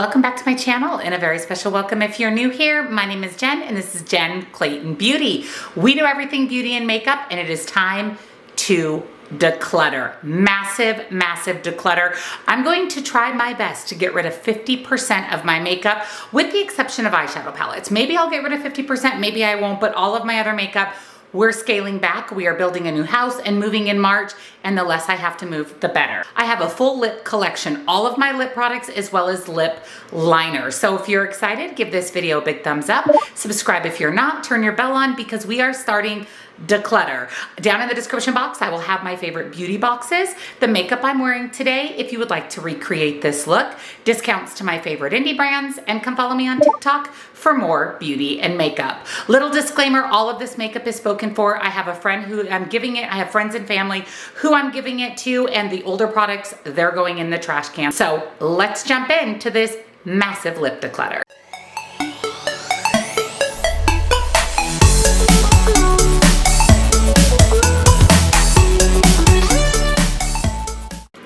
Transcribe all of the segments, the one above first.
Welcome back to my channel and a very special welcome if you're new here. My name is Jen and this is Jen Clayton Beauty. We do everything beauty and makeup and it is time to declutter. Massive, massive declutter. I'm going to try my best to get rid of 50% of my makeup with the exception of eyeshadow palettes. Maybe I'll get rid of 50%, maybe I won't, but all of my other makeup we're scaling back. We are building a new house and moving in March, and the less I have to move, the better. I have a full lip collection, all of my lip products as well as lip liners. So if you're excited, give this video a big thumbs up. Subscribe if you're not, turn your bell on because we are starting declutter. Down in the description box, I will have my favorite beauty boxes, the makeup I'm wearing today if you would like to recreate this look, discounts to my favorite indie brands, and come follow me on TikTok for more beauty and makeup. Little disclaimer, all of this makeup is spoken for. I have a friend who I'm giving it, I have friends and family who I'm giving it to, and the older products, they're going in the trash can. So let's jump into this massive lip declutter.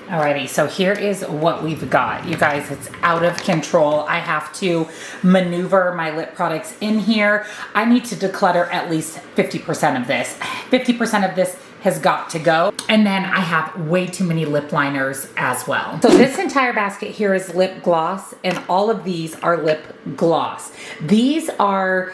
Alrighty, so here is what we've got. You guys, it's out of control. I have to maneuver my lip products in here. I need to declutter at least 50% of this. 50% of this has got to go. And then I have way too many lip liners as well. So this entire basket here is lip gloss, and all of these are lip gloss. These are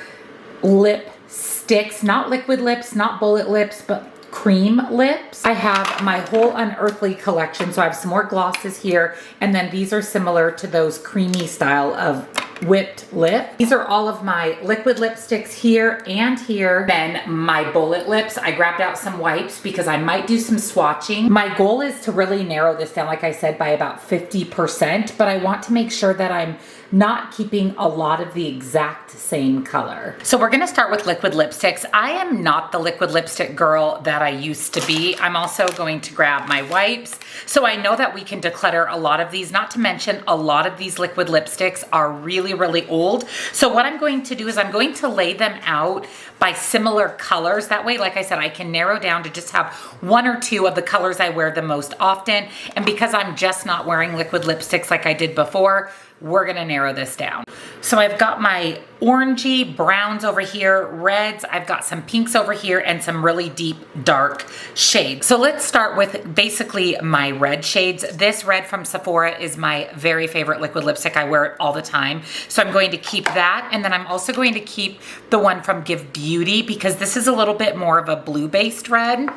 lip sticks, not liquid lips, not bullet lips, but cream lips. I have my whole Unearthly collection, so I have some more glosses here, and then these are similar to those creamy style of whipped lip. These are all of my liquid lipsticks here and here. Then my bullet lips, I grabbed out some wipes because I might do some swatching. My goal is to really narrow this down, like I said, by about 50%, but I want to make sure that I'm not keeping a lot of the exact same color. So we're gonna start with liquid lipsticks. I am not the liquid lipstick girl that I used to be. I'm also going to grab my wipes. So I know that we can declutter a lot of these, not to mention a lot of these liquid lipsticks are really, really old. So what I'm going to do is I'm going to lay them out by similar colors. That way, like I said, I can narrow down to just have one or two of the colors I wear the most often. And because I'm just not wearing liquid lipsticks like I did before, we're gonna narrow this down. So I've got my orangey browns over here, reds, I've got some pinks over here, and some really deep dark shades. So let's start with basically my red shades. This red from Sephora is my very favorite liquid lipstick. I wear it all the time. So I'm going to keep that, and then I'm also going to keep the one from Give Beauty because this is a little bit more of a blue-based red.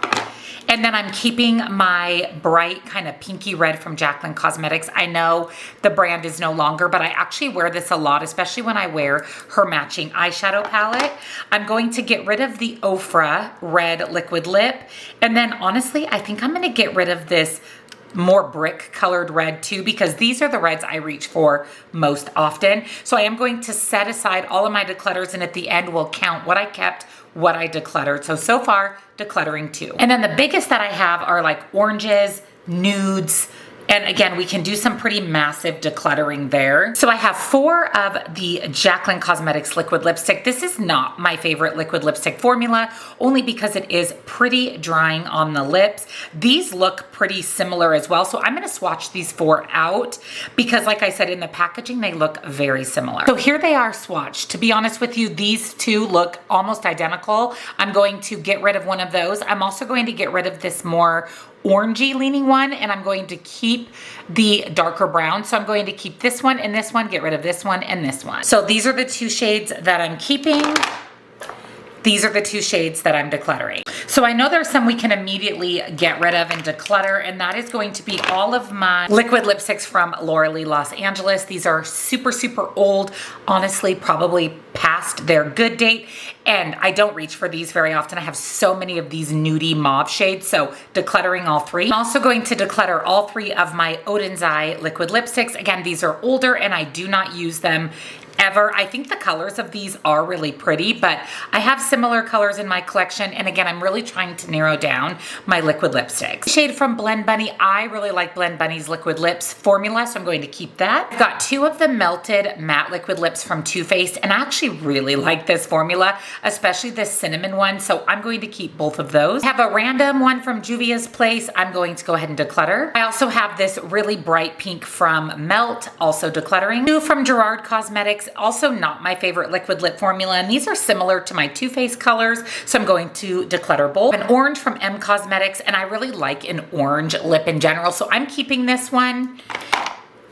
And then I'm keeping my bright kind of pinky red from Jaclyn Cosmetics. I know the brand is no longer, but I actually wear this a lot, especially when I wear her matching eyeshadow palette. I'm going to get rid of the Ofra red liquid lip. And then honestly, I think I'm gonna get rid of this more brick colored red too, because these are the reds I reach for most often. So I am going to set aside all of my declutters, and at the end we'll count what I kept, what I decluttered. So far, decluttering 2. And then the biggest that I have are like oranges, nudes, and again, we can do some pretty massive decluttering there. So I have 4 of the Jaclyn Cosmetics liquid lipstick. This is not my favorite liquid lipstick formula, only because it is pretty drying on the lips. These look pretty similar as well. So I'm gonna swatch these 4 out because like I said, in the packaging, they look very similar. So here they are swatched. To be honest with you, these 2 look almost identical. I'm going to get rid of one of those. I'm also going to get rid of this more orangey leaning one, and I'm going to keep the darker brown. So I'm going to keep this one and this one, get rid of this one and this one. So these are the 2 shades that I'm keeping. These are the 2 shades that I'm decluttering. So I know there's some we can immediately get rid of and declutter, and that is going to be all of my liquid lipsticks from Laura Lee Los Angeles. These are super, super old, honestly, probably past their good date, and I don't reach for these very often. I have so many of these nudie mauve shades, so decluttering all 3. I'm also going to declutter all 3 of my Oden's Eye liquid lipsticks. Again, these are older, and I do not use them ever. I think the colors of these are really pretty, but I have similar colors in my collection. And again, I'm really trying to narrow down my liquid lipsticks. Shade from Blend Bunny. I really like Blend Bunny's liquid lips formula, so I'm going to keep that. I've got 2 of the melted matte liquid lips from Too Faced, and I actually really like this formula, especially this cinnamon one, so I'm going to keep both of those. I have a random one from Juvia's Place. I'm going to go ahead and declutter. I also have this really bright pink from Melt, also decluttering. 2 from Gerard Cosmetics, also not my favorite liquid lip formula, and these are similar to my Too Faced colors, so I'm going to declutter both. An orange from M Cosmetics, and I really like an orange lip in general, so I'm keeping this one.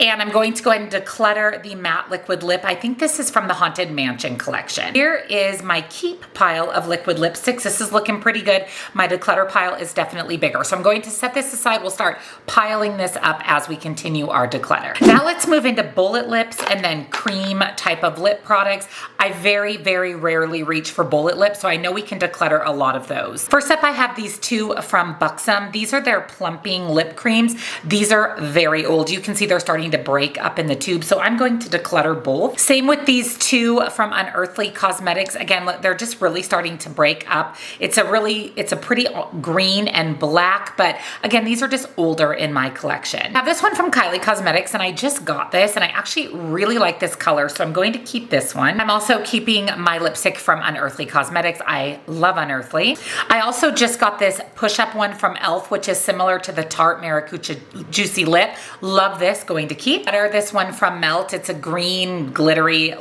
And I'm going to go ahead and declutter the matte liquid lip. I think this is from the Haunted Mansion collection. Here is my keep pile of liquid lipsticks. This is looking pretty good. My declutter pile is definitely bigger. So I'm going to set this aside. We'll start piling this up as we continue our declutter. Now let's move into bullet lips and then cream type of lip products. I very, very rarely reach for bullet lips, so I know we can declutter a lot of those. First up, I have these 2 from Buxom. These are their plumping lip creams. These are very old. You can see they're starting to break up in the tube, so I'm going to declutter both. Same with these 2 from Unearthly Cosmetics. Again, look, they're just really starting to break up. It's a pretty green and black, but again, these are just older in my collection. I have this one from Kylie Cosmetics, and I just got this, and I actually really like this color, so I'm going to keep this one. I'm also keeping my lipstick from Unearthly Cosmetics. I love Unearthly. I also just got this push-up one from e.l.f., which is similar to the Tarte Maracuja Juicy Lip. Love this, going to keep. This one from Melt. It's a green glittery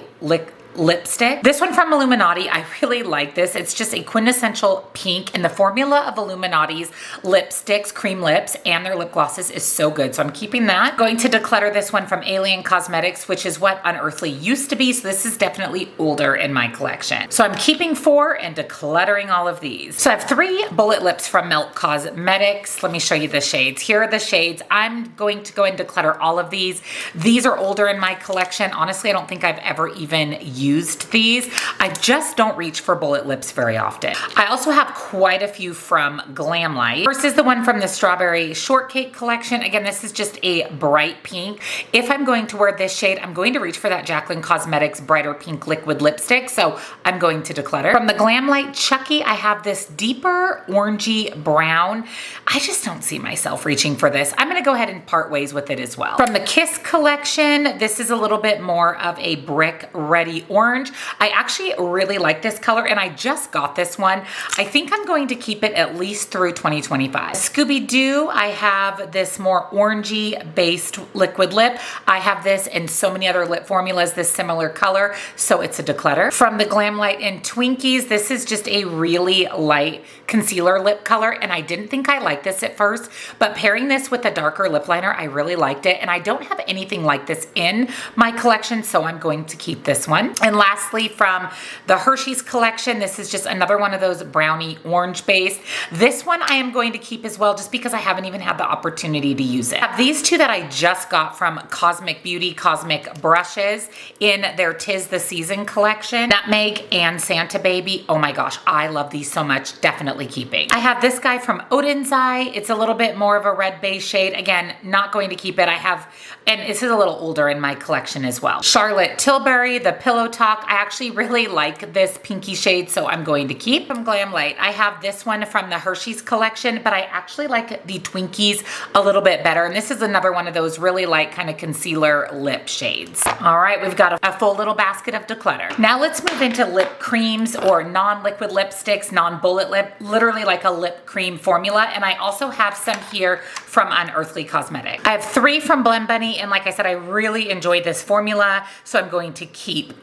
lipstick. This one from Illuminati, I really like this. It's just a quintessential pink, and the formula of Illuminati's lipsticks, cream lips, and their lip glosses is so good, so I'm keeping that. Going to declutter this one from Alien Cosmetics, which is what Unearthly used to be, so this is definitely older in my collection. So I'm keeping 4 and decluttering all of these. So I have 3 bullet lips from Melt Cosmetics. Let me show you the shades. Here are the shades. I'm going to go and declutter all of these. These are older in my collection. Honestly, I don't think I've ever even used these. I just don't reach for bullet lips very often. I also have quite a few from Glamlight. First is the one from the Strawberry Shortcake collection. Again, this is just a bright pink. If I'm going to wear this shade, I'm going to reach for that Jaclyn Cosmetics brighter pink liquid lipstick, so I'm going to declutter. From the Glamlight Chucky, I have this deeper orangey brown. I just don't see myself reaching for this. I'm gonna go ahead and part ways with it as well. From the Kiss collection, this is a little bit more of a brick ready orange. I actually really like this color, and I just got this one. I think I'm going to keep it at least through 2025. Scooby-Doo, I have this more orangey based liquid lip. I have this in so many other lip formulas, this similar color, so it's a declutter. From the Glamlight and Twinkies, this is just a really light concealer lip color, and I didn't think I liked this at first, but pairing this with a darker lip liner, I really liked it, and I don't have anything like this in my collection, so I'm going to keep this one. And lastly, from the Hershey's collection, this is just another one of those brownie orange base. This one I am going to keep as well, just because I haven't even had the opportunity to use it. I have these 2 that I just got from Cosmic Beauty Cosmic Brushes in their 'Tis the Season collection. Nutmeg and Santa Baby. Oh my gosh, I love these so much. Definitely keeping. I have this guy from Odin's Eye. It's a little bit more of a red base shade. Again, not going to keep it. I have, and this is a little older in my collection as well. Charlotte Tilbury, the Pillow Talk. I actually really like this pinky shade, so I'm going to keep. From Glamlight, I have this one from the Hershey's collection, but I actually like the Twinkies a little bit better, and this is another one of those really light kind of concealer lip shades. All right, we've got a full little basket of declutter. Now let's move into lip creams or non-liquid lipsticks, non-bullet lip, literally like a lip cream formula, and I also have some here from Unearthly Cosmetics. I have 3 from Blend Bunny, and like I said, I really enjoy this formula, so I'm going to keep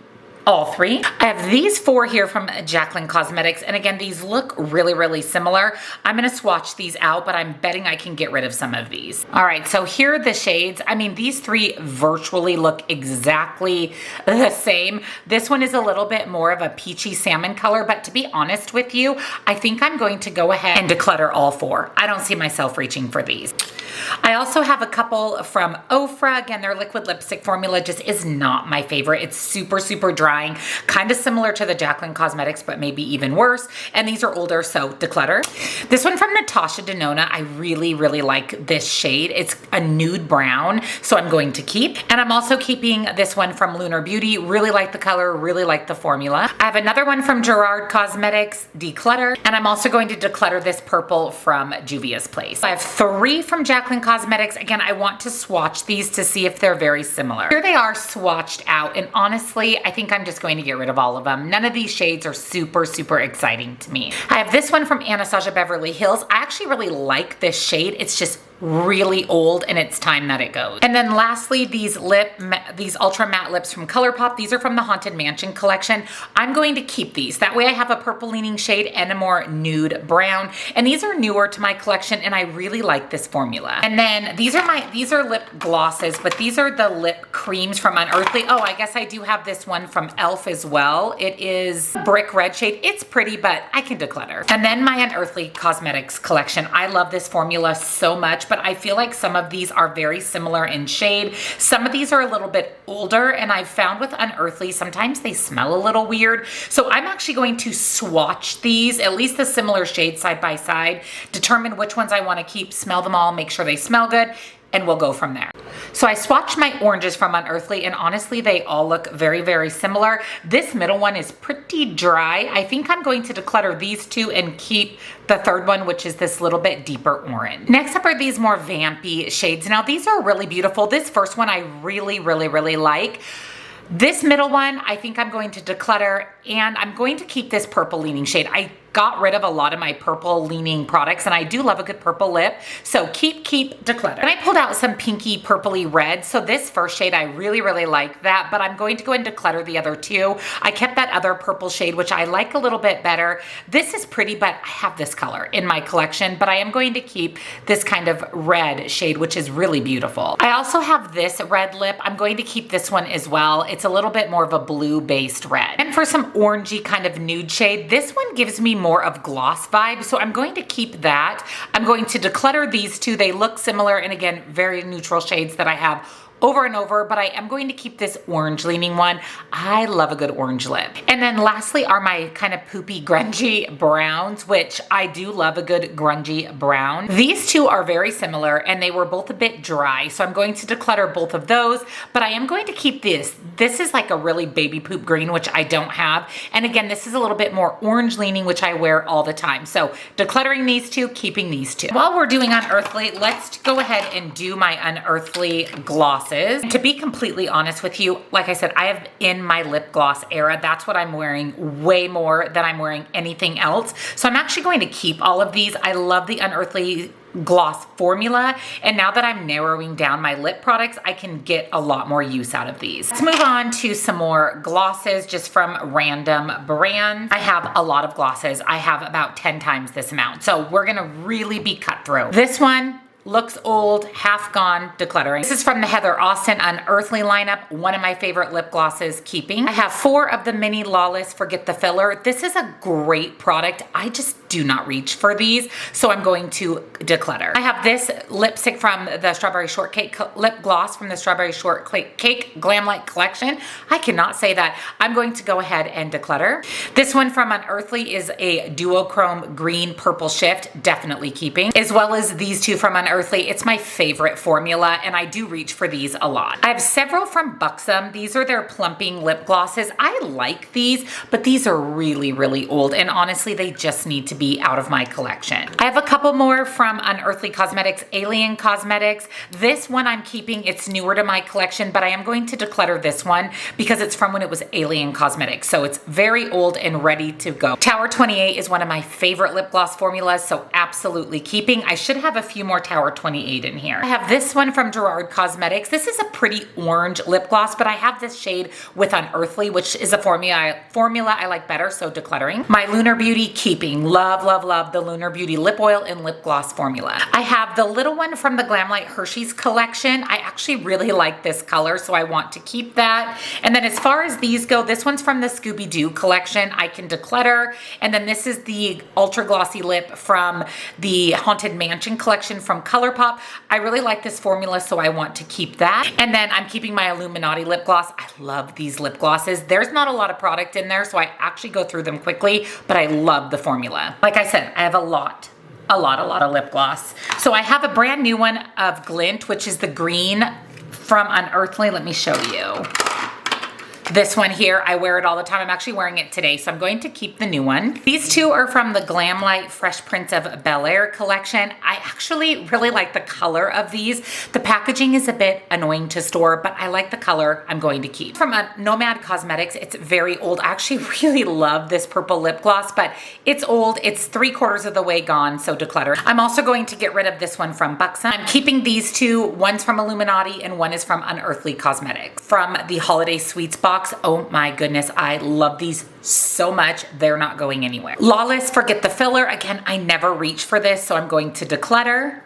all 3. I have these 4 here from Jaclyn Cosmetics, and again, these look really, really similar. I'm gonna swatch these out, but I'm betting I can get rid of some of these. All right, so here are the shades. I mean, these 3 virtually look exactly the same. This one is a little bit more of a peachy salmon color, but to be honest with you, I think I'm going to go ahead and declutter all 4. I don't see myself reaching for these. I also have a couple from Ofra. Again, their liquid lipstick formula just is not my favorite. It's super, super drying, kind of similar to the Jaclyn Cosmetics, but maybe even worse. And these are older, so Declutter. This one from Natasha Denona, I really, really like this shade. It's a nude brown, so I'm going to keep. And I'm also keeping this one from Lunar Beauty. Really like the color, really like the formula. I have another one from Gerard Cosmetics, Declutter. And I'm also going to declutter this purple from Juvia's Place. I have 3 from Jaclyn Cosmetics. Again, I want to swatch these to see if they're very similar. Here they are swatched out, and honestly, I think I'm just going to get rid of all of them. None of these shades are super, super exciting to me. I have this one from Anastasia Beverly Hills. I actually really like this shade. It's just really old and it's time that it goes. And then lastly, these ultra matte lips from ColourPop. These are from the Haunted Mansion collection. I'm going to keep these. That way I have a purple leaning shade and a more nude brown. And these are newer to my collection and I really like this formula. And then these are lip glosses, but these are the lip creams from Unearthly. Oh, I guess I do have this one from e.l.f. as well. It is Brick Red shade. It's pretty, but I can declutter. And then my Unearthly Cosmetics collection. I love this formula so much, but I feel like some of these are very similar in shade. Some of these are a little bit older, and I've found with Unearthly, sometimes they smell a little weird. So I'm actually going to swatch these, at least the similar shades side by side, determine which ones I want to keep, smell them all, make sure they smell good, and we'll go from there. So I swatched my oranges from Unearthly, and honestly, they all look very, very similar. This middle one is pretty dry. I think I'm going to declutter these 2 and keep the third one, which is this little bit deeper orange. Next up are these more vampy shades. Now, these are really beautiful. This first one I really, really, really like. This middle one, I think I'm going to declutter, and I'm going to keep this purple leaning shade. I got rid of a lot of my purple leaning products, and I do love a good purple lip, so keep, declutter. And I pulled out some pinky purpley red, so this first shade, I really, really like that, but I'm going to go and declutter the other 2. I kept that other purple shade, which I like a little bit better. This is pretty, but I have this color in my collection, but I am going to keep this kind of red shade, which is really beautiful. I also have this red lip. I'm going to keep this one as well. It's a little bit more of a blue-based red. And for some orangey kind of nude shade, this one gives me more of gloss vibe, so I'm going to keep that. I'm going to declutter these 2. They look similar, and again, very neutral shades that I have over and over, but I am going to keep this orange leaning one. I love a good orange lip. And then lastly are my kind of poopy grungy browns, which I do love a good grungy brown. These 2 are very similar and they were both a bit dry, so I'm going to declutter both of those, but I am going to keep this. This is like a really baby poop green, which I don't have. And again, this is a little bit more orange leaning, which I wear all the time. So decluttering these 2, keeping these 2. While we're doing Unearthly, let's go ahead and do my Unearthly gloss. To be completely honest with you, like I said, I have in my lip gloss era. That's what I'm wearing way more than I'm wearing anything else. So I'm actually going to keep all of these. I love the Unearthly gloss formula, and now that I'm narrowing down my lip products, I can get a lot more use out of these. Let's move on to some more glosses just from random brands. I have a lot of glosses. I have about 10 times this amount, so we're gonna really be cutthroat. This one looks old, half gone, decluttering. This is from the Heather Austin Unearthly lineup, one of my favorite lip glosses, keeping. I have 4 of the mini Lawless Forget the Filler. This is a great product. I just do not reach for these, so I'm going to declutter. I have this lipstick from the Strawberry Shortcake lip gloss from the Strawberry Shortcake Glam Light collection. I cannot say that. I'm going to go ahead and declutter. This one from Unearthly is a duochrome green purple shift, definitely keeping, as well as these 2 from Unearthly. It's my favorite formula, and I do reach for these a lot. I have several from Buxom. These are their plumping lip glosses. I like these, but these are really, really old, and honestly, they just need to be out of my collection. I have a couple more from Unearthly Cosmetics, Alien Cosmetics. This one I'm keeping. It's newer to my collection, but I am going to declutter this one because it's from when it was Alien Cosmetics, so it's very old and ready to go. Tower 28 is one of my favorite lip gloss formulas, so absolutely keeping. I should have a few more Tower 28 in here. I have this one from Gerard Cosmetics. This is a pretty orange lip gloss, but I have this shade with Unearthly, which is a formula I like better, so decluttering. My Lunar Beauty, keeping. Love love, love, love the Lunar Beauty lip oil and lip gloss formula. I have the little one from the Glamlight Hershey's collection. I actually really like this color, so I want to keep that. And then as far as these go, this one's from the Scooby-Doo collection. I can declutter. And then this is the ultra glossy lip from the Haunted Mansion collection from ColourPop. I really like this formula, so I want to keep that. And then I'm keeping my Illuminati lip gloss. I love these lip glosses. There's not a lot of product in there, so I actually go through them quickly, but I love the formula. Like I said, I have a lot of lip gloss. So I have a brand new one of Glint, which is the green from Unearthly. Let me show you. This one here, I wear it all the time. I'm actually wearing it today, so I'm going to keep the new one. These two are from the Glamlight Fresh Prince of Bel-Air collection. I actually really like the color of these. The packaging is a bit annoying to store, but I like the color. I'm going to keep. From Nomad Cosmetics, it's very old. I actually really love this purple lip gloss, but it's old. It's 3/4 of the way gone, so declutter. I'm also going to get rid of this one from Buxom. I'm keeping these two. One's from Illuminati and one is from Unearthly Cosmetics. From the Holiday Sweets box. Oh my goodness, I love these so much. They're not going anywhere. Lawless, forget the filler. Again, I never reach for this, so I'm going to declutter.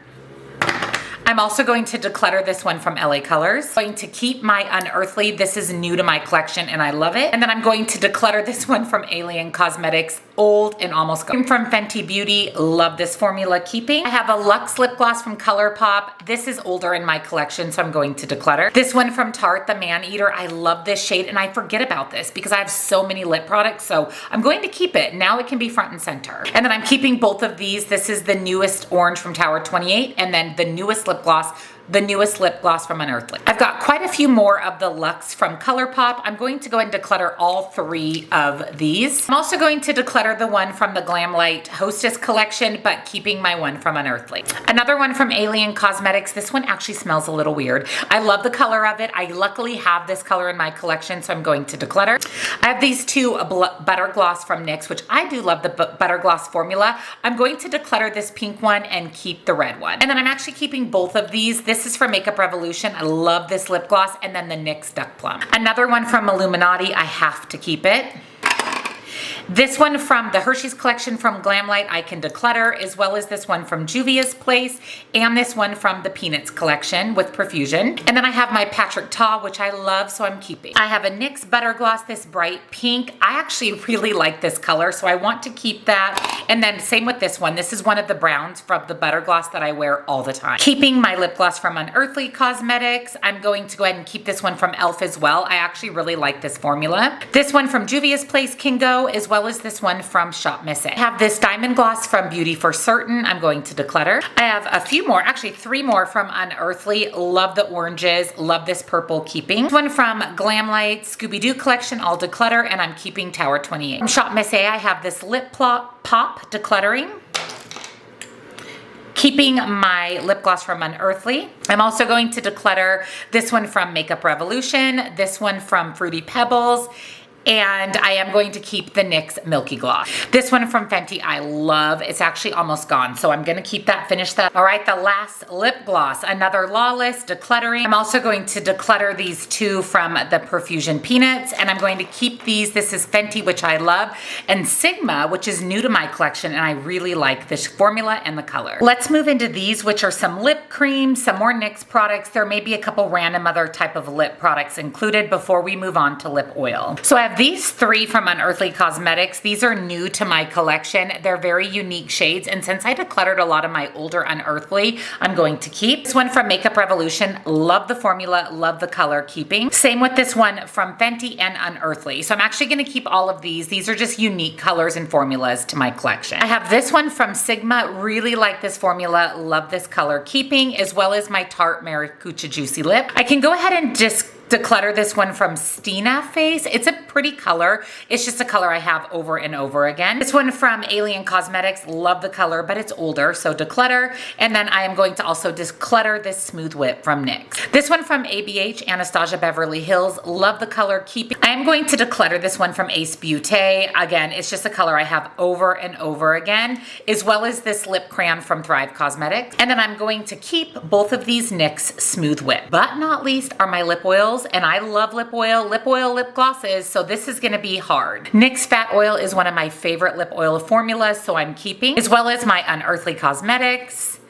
I'm also going to declutter this one from LA Colors. I'm going to keep my Unearthly. This is new to my collection and I love it. And then I'm going to declutter this one from Alien Cosmetics, old and almost gone. From Fenty Beauty, love this formula, keeping. I have a Luxe lip gloss from ColourPop. This is older in my collection, so I'm going to declutter. This one from Tarte, the Man Eater. I love this shade and I forget about this because I have so many lip products, so I'm going to keep it. Now it can be front and center. And then I'm keeping both of these. This is the newest orange from Tower 28 and then the newest lip gloss from Unearthly. I've got quite a few more of the Luxe from ColourPop. I'm going to go ahead and declutter all 3 of these. I'm also going to declutter the one from the Glamlight Hostess collection, but keeping my one from Unearthly. Another one from Alien Cosmetics. This one actually smells a little weird. I love the color of it. I luckily have this color in my collection, so I'm going to declutter. I have these 2 Butter Gloss from NYX, which I do love the Butter Gloss formula. I'm going to declutter this pink one and keep the red one. And then I'm actually keeping both of these. This is from Makeup Revolution. I love this lip gloss. And then the NYX Duck Plum. Another one from Illuminati. I have to keep it. This one from the Hershey's collection from Glamlight, I can declutter, as well as this one from Juvia's Place, and this one from the Peanuts collection with Profusion. And then I have my Patrick Ta, which I love, so I'm keeping. I have a NYX Butter Gloss, this bright pink. I actually really like this color, so I want to keep that. And then same with this one. This is one of the browns from the Butter Gloss that I wear all the time. Keeping my lip gloss from Unearthly Cosmetics. I'm going to go ahead and keep this one from e.l.f. as well. I actually really like this formula. This one from Juvia's Place can go, as well as this one from Shop Miss It. I have this Diamond Gloss from Beauty for Certain. I'm going to declutter. I have a few more, actually 3 more from Unearthly. Love the oranges. Love this purple, keeping. This one from Glamlight Scooby-Doo collection, I'll declutter, and I'm keeping Tower 28. From Shop Miss A, I have this Lip Pop decluttering. Keeping my lip gloss from Unearthly. I'm also going to declutter this one from Makeup Revolution, this one from Fruity Pebbles, and I am going to keep the NYX Milky Gloss. This one from Fenty I love. It's actually almost gone, so I'm gonna keep that, finish that. All right, the last lip gloss, another Lawless, decluttering. I'm also going to declutter these 2 from the Profusion Peanuts, and I'm going to keep these. This is Fenty, which I love, and Sigma, which is new to my collection, and I really like this formula and the color. Let's move into these, which are some lip creams, some more NYX products. There may be a couple random other type of lip products included before we move on to lip oil. So I have these 3 from Unearthly Cosmetics. These are new to my collection. They're very unique shades, and since I decluttered a lot of my older Unearthly, I'm going to keep. This one from Makeup Revolution. Love the formula, love the color, keeping. Same with this one from Fenty and Unearthly. So I'm actually gonna keep all of these. These are just unique colors and formulas to my collection. I have this one from Sigma. Really like this formula, love this color, keeping, as well as my Tarte Maracuja Juicy Lip. I can go ahead and just declutter this one from Stina Face. It's a pretty color. It's just a color I have over and over again. This one from Alien Cosmetics. Love the color, but it's older, so declutter. And then I am going to also declutter this Smooth Whip from NYX. This one from ABH, Anastasia Beverly Hills. Love the color, keeping. I am going to declutter this one from Ace Beauté. Again, it's just a color I have over and over again, as well as this lip crayon from Thrive Cosmetics. And then I'm going to keep both of these NYX Smooth Whip. But not least are my lip oils, and I love lip oil lip glosses, so so this is gonna be hard. NYX Fat Oil is one of my favorite lip oil formulas, so I'm keeping, as well as my Unearthly Cosmetics.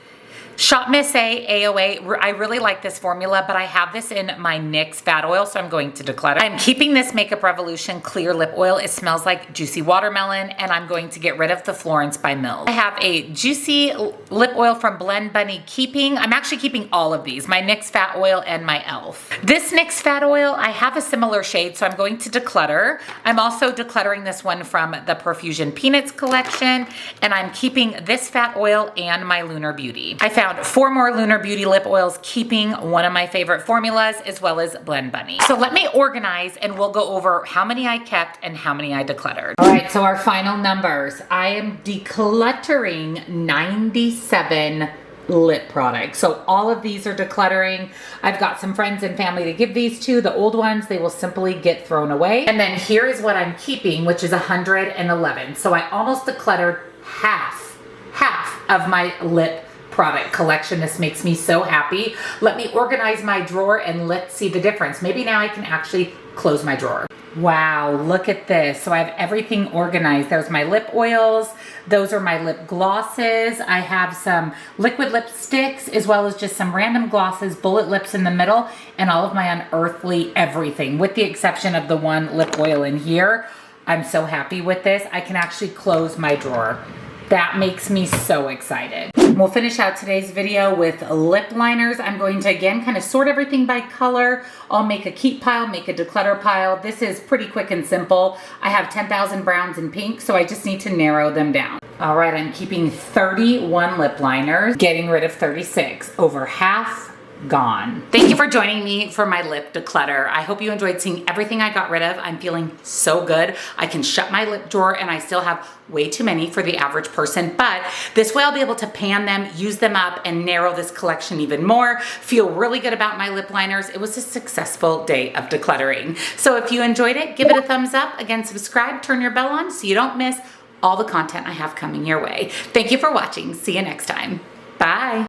Shop Miss AOA, I really like this formula, but I have this in my NYX Fat Oil, so I'm going to declutter. I'm keeping this Makeup Revolution Clear Lip Oil. It smells like juicy watermelon, and I'm going to get rid of the Florence by Mills. I have a juicy lip oil from Blend Bunny keeping. I'm actually keeping all of these, my NYX Fat Oil and my e.l.f. This NYX Fat Oil, I have a similar shade, so I'm going to declutter. I'm also decluttering this one from the Profusion Peanuts collection, and I'm keeping this fat oil and my Lunar Beauty. I found 4 more Lunar Beauty lip oils, keeping one of my favorite formulas, as well as Blend Bunny. So let me organize and we'll go over how many I kept and how many I decluttered. All right, so our final numbers. I am decluttering 97 lip products. So all of these are decluttering. I've got some friends and family to give these to. The old ones, they will simply get thrown away. And then here is what I'm keeping, which is 111. So I almost decluttered half of my lip product collection. This makes me so happy. Let me organize my drawer and let's see the difference. Maybe now I can actually close my drawer. Wow, look at this. So I have everything organized. There's my lip oils. Those are my lip glosses. I have some liquid lipsticks, as well as just some random glosses, bullet lips in the middle, and all of my Unearthly everything, with the exception of the one lip oil in here. I'm so happy with this. I can actually close my drawer. That makes me so excited. We'll finish out today's video with lip liners. I'm going to, again, kind of sort everything by color. I'll make a keep pile, make a declutter pile. This is pretty quick and simple. I have 10,000 browns and pink, so I just need to narrow them down. All right, I'm keeping 31 lip liners, getting rid of 36, over half gone. Thank you for joining me for my lip declutter. I hope you enjoyed seeing everything I got rid of. I'm feeling so good. I can shut my lip drawer, and I still have way too many for the average person, but this way I'll be able to pan them, use them up, and narrow this collection even more. Feel really good about my lip liners. It was a successful day of decluttering. So if you enjoyed it, give it a thumbs up. Again, subscribe, turn your bell on so you don't miss all the content I have coming your way. Thank you for watching. See you next time. Bye.